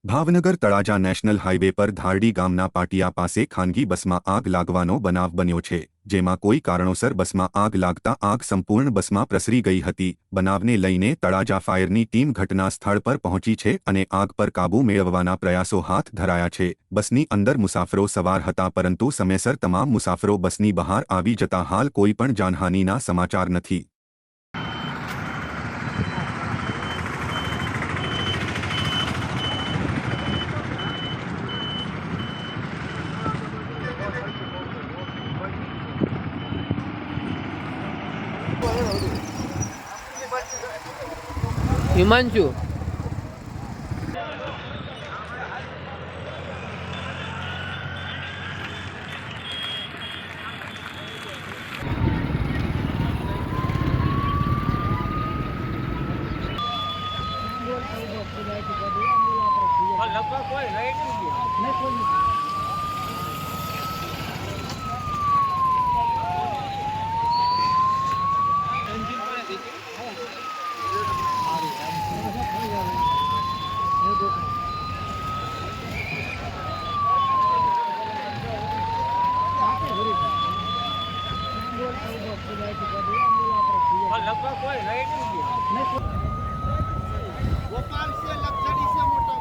Bhavnagar Talaja national highway પર ધારડી ગામના પાટિયા પાસે ખાનગી બસમાં આગ લાગવાનો બનાવ બન્યો છે, જેમાં કોઈ કારણોસર બસમાં આગ લાગતા આગ સંપૂર્ણ બસમાં પ્રસરી ગઈ હતી। બનાવને લઈને તળાજા ફાયરની ટીમ ઘટના સ્થળ પર પહોંચી છે અને આગ પર કાબૂ મેળવવાના પ્રયાસો હાથ ધરાયા છે। બસની અંદર મુસાફરો સવાર હતા, પરંતુ સમયસર તમામ મુસાફરો બસની બહાર આવી જતા હાલ કોઈ પણ જાનહાનિના સમાચાર નથી। हिमांशु गोपाल से लग्जरी से मोटा